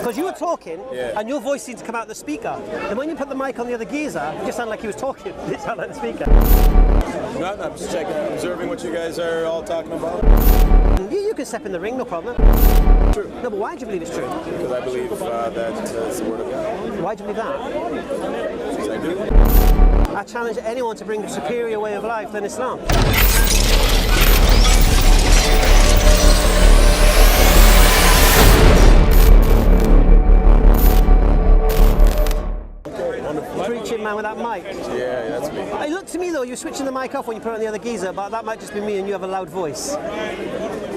Because you were talking, and your voice seemed to come out the speaker. And when you put the mic on the other geezer, it just sounded like he was talking. It sounded like the speaker. No, I'm just checking, observing what you guys are all talking about. You can step in the ring, no problem. True. No, but why do you believe it's true? Because I believe that it's the word of God. Why do you believe that? Because I do. I challenge anyone to bring a superior way of life than Islam. Preaching man with that mic. Yeah, that's me. It looked to me though, you're switching the mic off when you put it on the other geezer, but that might just be me and you have a loud voice.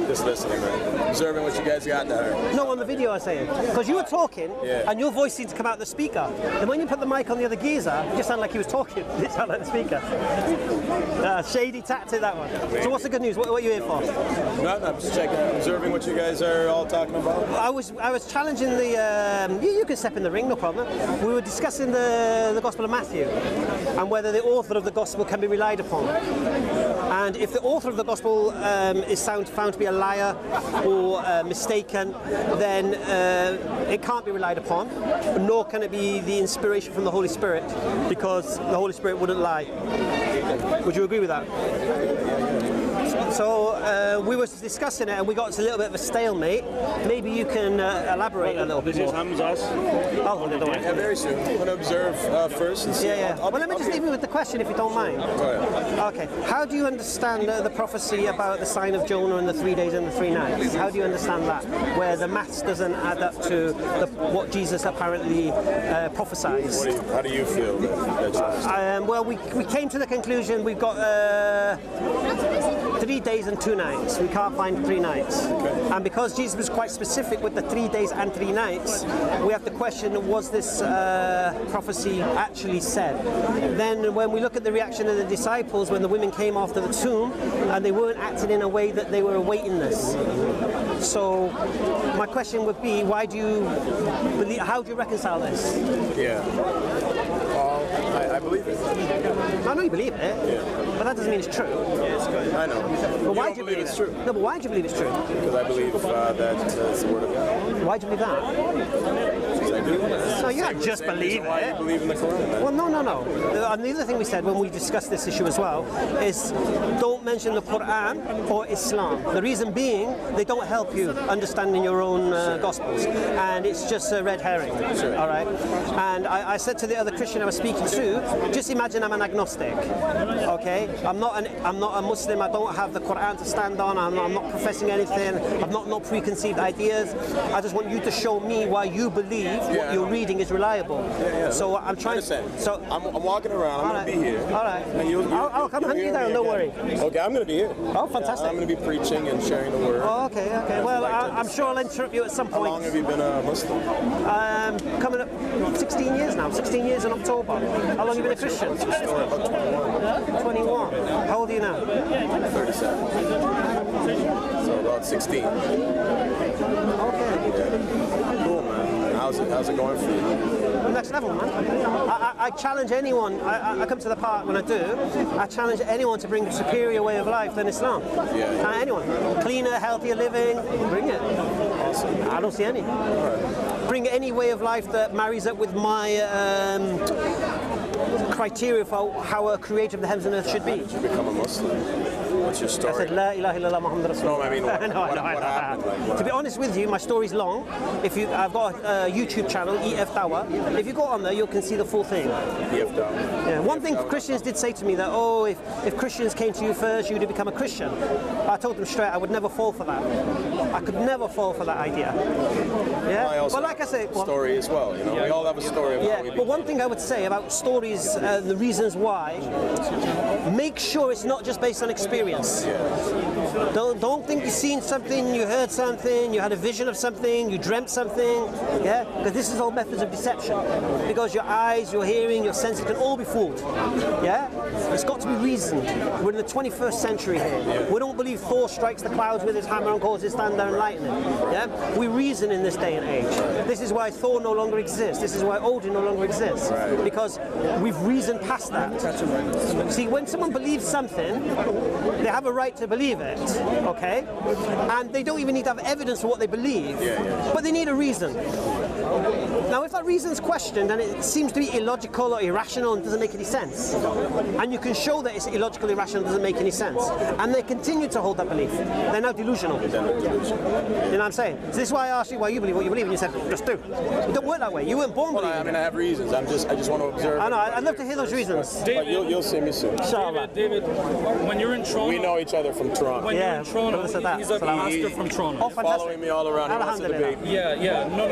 Just listening, man. Observing what you guys got there. No, on the video I'm saying. Because you were talking, and your voice seemed to come out the speaker. And when you put the mic on the other geezer, it just sounded like he was talking. It sounded like the speaker. Shady tactic, that one. So what's the good news? What are you here for? No, I'm just checking, observing what you guys are all talking about. I was challenging the... you can step in the ring, no problem. We were discussing the Gospel of Matthew and whether the author of the Gospel can be relied upon. And if the author of the Gospel is found to be a liar or mistaken, then it can't be relied upon, nor can it be the inspiration from the Holy Spirit, because the Holy Spirit wouldn't lie. Would you agree with that? So we were discussing it and we got to a little bit of a stalemate. Maybe you can elaborate a little bit more. This is Hamza's. Yeah, very soon. I'm going to observe first and see. Well, let me just leave you with the question if you don't mind. Okay. How do you understand the prophecy about the sign of Jonah and the 3 days and the 3 nights? How do you understand that? Where the maths doesn't add up to what Jesus apparently prophesies. How do you feel that well, we came to the conclusion we've got 3 days and 2 nights. We can't find 3 nights. Okay. And because Jesus was quite specific with the 3 days and 3 nights, we have to question, was this prophecy actually said? Then when we look at the reaction of the disciples when the women came after the tomb and they weren't acting in a way that they were awaiting this. So my question would be, why do you believe, how do you reconcile this? Yeah. Well, I believe it. I know you believe it, but that doesn't mean it's true. I know. But why do you believe it's true? No, but why do you believe it's true? Because I believe that it's the word of God. Why do you believe that? Because I do. No, you don't just believe Why it. you believe in the Quran, man? Well, no. And the other thing we said when we discussed this issue as well is don't mention the Quran or Islam. The reason being, they don't help you understanding your own Gospels. And it's just a red herring. Sure. All right? And I said to the other Christian I was speaking to, just imagine I'm an agnostic. Okay? I'm not a Muslim. I don't have the Quran to stand on. I'm not professing anything. I've not no preconceived ideas. I just want you to show me why you believe what you're reading is reliable. So I'm trying to... So I'm walking around. I'm going to be here. All right. And I'll come hunt you down, don't worry. Okay, I'm going to be here. Oh, fantastic. I'm going to be preaching and sharing the word. Oh, okay. Well, I'm sure I'll interrupt you at some point. How long have you been a Muslim? Coming up 16 years now. 16 years in October. How long have you been a Christian? About 21. 21. How old are you now? 37. So about 16. Okay. Yeah. Cool, man. How's it going for you? Next level, man. I challenge anyone. I come to the park when I do. I challenge anyone to bring a superior way of life than Islam. Anyone. Cleaner, healthier living. Bring it. Awesome. I don't see any. Bring any way of life that marries up with my criteria for how a creator of the heavens and earth should be. How did you become a Muslim? What's your story? I said, La ilaha illallah Muhammad Rasulullah. No, I mean, what happened? To be honest with you, my story's long. I've got a YouTube channel, EF Dawa. If you go on there, you can see the full thing. EF Dawa. Yeah. One thing Christians did say to me that, if Christians came to you first, you would become a Christian. I told them straight, I would never fall for that. I could never fall for that idea. Yeah. Well, like I say, story as well. You know, we all have a story. But one thing I would say about stories, the reasons why, make sure it's not just based on experience. Don't think you've seen something, you heard something, you had a vision of something, you dreamt something, because this is all methods of deception. Because your eyes, your hearing, your senses can all be fooled. It's got to be reasoned. We're in the 21st century here. We don't believe Thor strikes the clouds with his hammer and causes thunder and lightning. We reason in this day and age. This is why Thor no longer exists. This is why Odin no longer exists. Because we've reasoned past that. See, when someone believes something, they have a right to believe it. correct, okay? And they don't even need to have evidence for what they believe, but they need a reason. Now, if that reason's questioned and it seems to be illogical or irrational and doesn't make any sense, and you can show that it's illogical, irrational, doesn't make any sense, and they continue to hold that belief, they're now delusional. You know what I'm saying? So this is why I asked you why you believe what you believe, and you said, just do. It don't work that way. You weren't born believing. I mean, I have reasons. I just want to observe. I know. I'd love to hear those reasons. David, but you'll see me soon. David, when you're in Toronto, we know each other from Toronto. When you're in Toronto, he's a pastor from Toronto. Oh, fantastic. Following me all around. He wants to debate. No.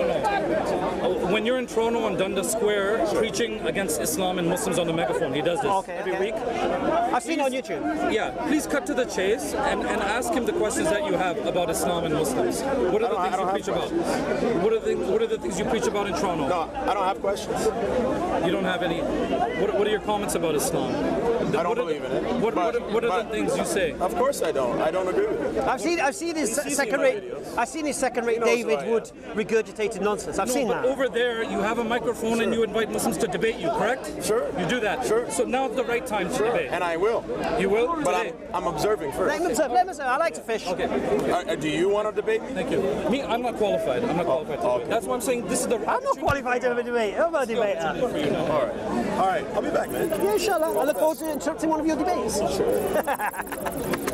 When you're in Toronto on Dundas Square preaching against Islam and Muslims on the megaphone, he does this every week. I've seen it on YouTube. Yeah, please cut to the chase and ask him the questions that you have about Islam and Muslims. What are the things you preach about? What are the things you preach about in Toronto? No, I don't have questions. You don't have any. What are your comments about Islam? I don't believe in it. What are the things you say? Of course I don't. I don't agree with it. I've seen his second-rate David Wood regurgitated nonsense. I've seen that. But over there, you have a microphone and you invite Muslims to debate you, correct? Sure. You do that. Sure. So now's the right time to debate. And I will. You will? But I'm observing first. Let him observe. I like to fish. Okay. Do you want to debate me? Thank you. Me, I'm not qualified. I'm not qualified to debate. That's why I'm saying this is the. I'm not qualified to have a debate. I'm not a debater. For you now. All right. I'll be back, man. Yeah, inshallah. I look forward to interrupting one of your debates. Sure.